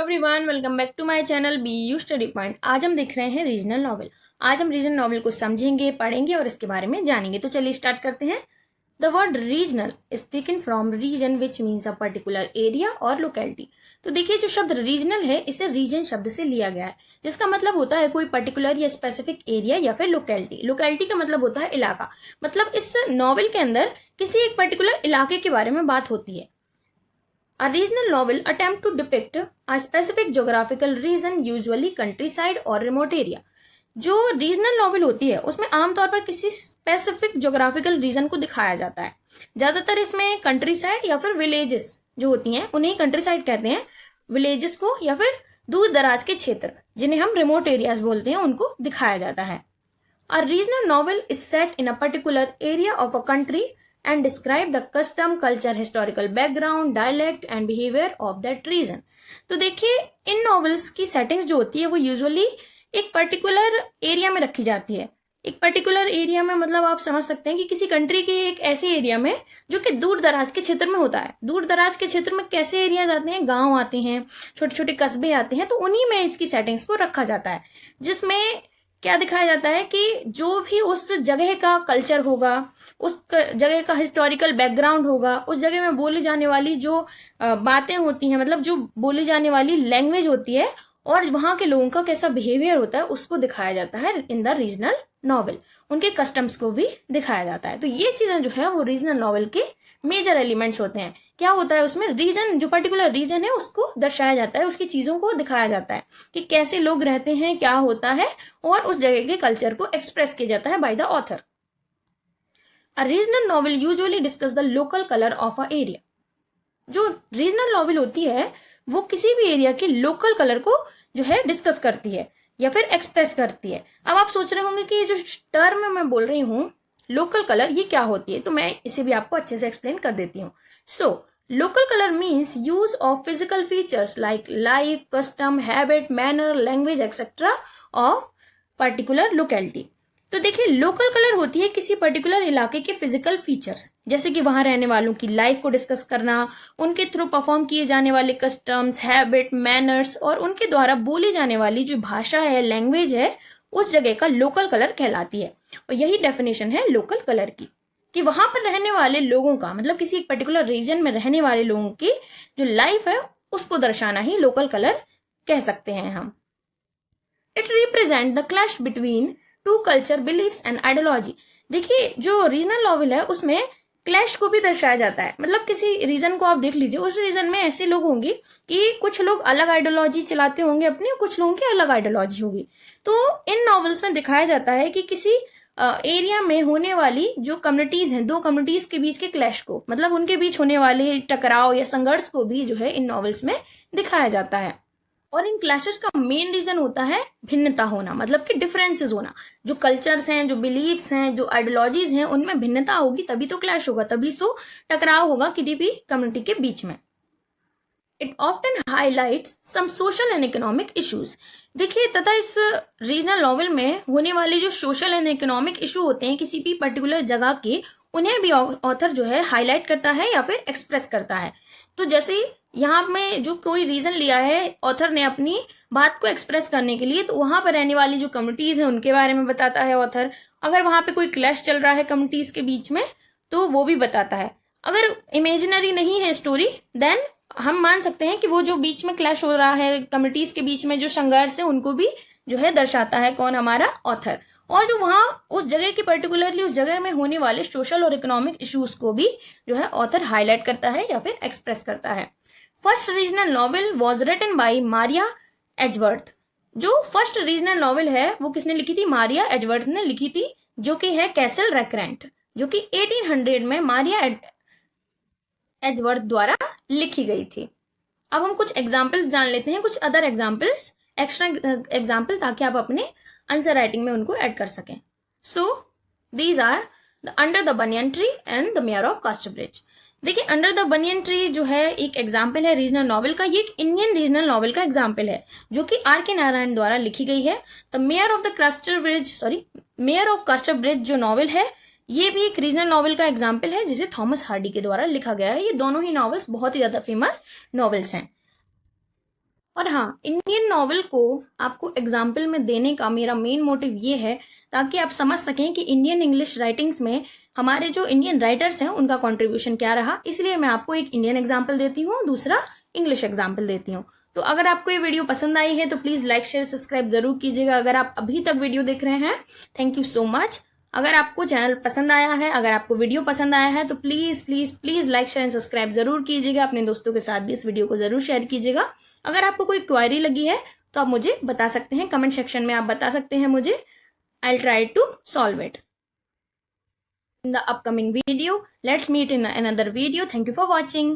Everyone, welcome back to my channel B U study point. आज हम देख रहे हैं रीजनल नॉवल। आज हम रीजनल नॉवल को समझेंगे, पढ़ेंगे और इसके बारे में जानेंगे। तो चलिए स्टार्ट करते हैं। The word regional is taken from region which means a particular area और लोकेलिटी। तो देखिए, जो शब्द रीजनल है इसे रीजन शब्द से लिया गया है, जिसका मतलब होता है कोई पर्टिकुलर या स्पेसिफिक एरिया या फिर लोकेलिटी। लोकेलिटी का मतलब होता है इलाका। मतलब इस नॉवल के अंदर किसी एक पर्टिकुलर इलाके के बारे में बात होती है। A regional novel attempt to depict a specific geographical region, usually countryside or remote area। जो रीजनल नॉवल होती है उसमें आमतौर पर किसी स्पेसिफिक ज्योग्राफिकल रीजन को दिखाया जाता है। ज्यादातर इसमें कंट्री साइड या फिर विलेजेस जो होती हैं उन्हें कंट्री साइड कहते हैं, विलेजेस को, या फिर दूर दराज के क्षेत्र जिन्हें हम रिमोट एरियाज बोलते हैं उनको दिखाया जाता है। A regional novel is set in a particular area of a country and describe the custom, culture, historical background, dialect and behavior of that region। तो देखिए, इन नॉवेल्स की सेटिंग्स जो होती है वो यूजुअली एक पर्टिकुलर एरिया में रखी जाती है। एक पर्टिकुलर एरिया में मतलब आप समझ सकते हैं कि किसी कंट्री के एक ऐसे एरिया में जो कि दूर दराज के क्षेत्र में होता है। दूर दराज के क्षेत्र में कैसे एरियाज आते हैं, गांव आते हैं, छोटे छोटे कस्बे आते हैं, तो उन्हीं में इसकी सेटिंग्स को रखा जाता है, जिसमें क्या दिखाया जाता है कि जो भी उस जगह का कल्चर होगा, उस जगह का हिस्टोरिकल बैकग्राउंड होगा, उस जगह में बोली जाने वाली जो बातें होती हैं, मतलब जो बोली जाने वाली लैंग्वेज होती है और वहां के लोगों का कैसा बिहेवियर होता है उसको दिखाया जाता है इन द रीजनल नॉवल। उनके कस्टम्स को भी दिखाया जाता है। तो ये चीजें जो है वो रीजनल नॉवल के मेजर एलिमेंट्स होते हैं। क्या होता है उसमें, रीजन, जो पर्टिकुलर रीजन है उसको दर्शाया जाता है, उसकी चीजों को दिखाया जाता है कि कैसे लोग रहते हैं, क्या होता है, और उस जगह के कल्चर को एक्सप्रेस किया जाता है by the author. A regional novel usually discuss the local colour of a area. जो रीजनल नॉवल होती है वो किसी भी एरिया के लोकल कलर को जो है डिस्कस करती है या फिर एक्सप्रेस करती है। अब आप सोच रहे होंगे कि ये जो टर्म मैं बोल रही हूँ लोकल कलर, ये क्या होती है, तो मैं इसे भी आपको अच्छे से एक्सप्लेन कर देती हूँ। So local colour means use of physical features like life, custom, habit, manner, language etcetera of particular locality. तो देखिए, लोकल कलर होती है किसी पर्टिकुलर इलाके के फिजिकल फीचर्स, जैसे कि वहां रहने वालों की लाइफ को डिस्कस करना, उनके थ्रू परफॉर्म किए जाने वाले कस्टम्स, हैबिट, मैनर्स और उनके द्वारा बोली जाने वाली जो भाषा है, लैंग्वेज है, उस जगह का लोकल कलर कहलाती है। और यही डेफिनेशन है लोकल कलर की, कि वहां पर रहने वाले लोगों का, मतलब किसी एक पर्टिकुलर रीजन में रहने वाले लोगों की जो लाइफ है उसको दर्शाना ही लोकल कलर कह सकते हैं हम। It represent the clash between two culture, believes and ideology. देखिए, जो रीजनल नॉवल है उसमें क्लैश को भी दर्शाया जाता है। मतलब किसी रीजन को आप देख लीजिए, उस रीजन में ऐसे लोग होंगे कि कुछ लोग अलग आइडियोलॉजी चलाते होंगे अपनी, कुछ लोगों की अलग आइडियोलॉजी होगी। तो इन नॉवेल्स में दिखाया जाता है कि किसी एरिया में होने वाली जो कम्युनिटीज हैं, दो कम्युनिटीज के बीच के क्लैश को, मतलब उनके बीच होने वाले टकराव या संघर्ष को भी जो है इन नॉवेल्स में दिखाया जाता है। और इन क्लैशेस का मेन रीजन होता है भिन्नता होना, मतलब कि डिफरेंसेस होना। जो कल्चर्स हैं, जो बिलीव्स हैं, जो आइडियोलॉजीज हैं, उनमें भिन्नता होगी तभी तो क्लैश होगा, तभी तो टकराव होगा किसी भी कम्युनिटी के बीच में। It often highlights some social and economic issues. देखिए, तथा इस रीजनल नॉवल में होने वाले जो सोशल एंड इकोनॉमिक इशू होते हैं किसी भी पर्टिकुलर जगह के, उन्हें भी ऑथर जो है हाईलाइट करता है या फिर एक्सप्रेस करता है। तो जैसे यहाँ में जो कोई रीजन लिया है ऑथर ने अपनी बात को एक्सप्रेस करने के लिए, तो वहां पर रहने वाली जो कम्युनिटीज हैं उनके बारे में बताता है ऑथर। अगर वहां पे कोई क्लैश चल रहा है कम्युनिटीज के बीच में तो वो भी बताता है। अगर इमेजिनरी नहीं है स्टोरी, देन हम मान सकते हैं कि वो जो बीच में क्लैश हो रहा है कम्युनिटीज के बीच में, जो संघर्ष है, उनको भी जो है दर्शाता है कौन, हमारा ऑथर। और जो वहां उस जगह की पर्टिकुलरली उस जगह में होने वाले सोशल और इकोनॉमिक इश्यूज को भी जो है ऑथर हाईलाइट करता है या फिर एक्सप्रेस करता है। First regional novel was written by Maria Edgeworth. जो फर्स्ट रीजनल नॉवेल है वो किसने लिखी थी, मारिया एजवर्थ ने लिखी थी, जो कि है कैसल रेक्रेंट, जो कि 1800 में मारिया एजवर्थ द्वारा लिखी गई थी। अब हम कुछ एग्जाम्पल्स जान लेते हैं, कुछ अदर एग्जाम्पल्स, एक्स्ट्रा एग्जाम्पल, ताकि आप अपने आंसर राइटिंग में उनको ऐड कर सकें। So these are the under the banyan tree and the mayor of Casterbridge. देखिए, अंडर द बनियन ट्री जो है एक एग्जाम्पल है रीजनल नॉवल का। ये एक इंडियन रीजनल नॉवल का एग्जाम्पल है जो कि आर के नारायण द्वारा लिखी गई है। द मेयर ऑफ कास्टब्रिज जो नॉवल है, ये भी एक रीजनल नॉवल का एग्जाम्पल है जिसे थॉमस हार्डी के द्वारा लिखा गया है। ये दोनों ही नॉवेल्स बहुत ही ज्यादा फेमस नॉवेल्स हैं। और हाँ, इंडियन नॉवल को आपको एग्जाम्पल में देने का मेरा मेन मोटिव ये है ताकि आप समझ सकें कि इंडियन इंग्लिश राइटिंग्स में हमारे जो इंडियन राइटर्स हैं उनका कंट्रीब्यूशन क्या रहा। इसलिए मैं आपको एक इंडियन एग्जाम्पल देती हूँ, दूसरा इंग्लिश एग्जाम्पल देती हूँ। तो अगर आपको ये वीडियो पसंद आई है तो प्लीज लाइक शेयर सब्सक्राइब जरूर कीजिएगा अगर आप अभी तक वीडियो देख रहे हैं। Thank you so much. अगर आपको चैनल पसंद आया है, अगर आपको वीडियो पसंद आया है तो please please please like share and subscribe जरूर कीजिएगा। अपने दोस्तों के साथ भी इस वीडियो को जरूर शेयर कीजिएगा। अगर आपको कोई क्वेरी लगी है तो आप मुझे बता सकते हैं, कमेंट सेक्शन में आप बता सकते हैं मुझे। I will try to solve it in the upcoming video. Let's meet in another video. Thank you for watching.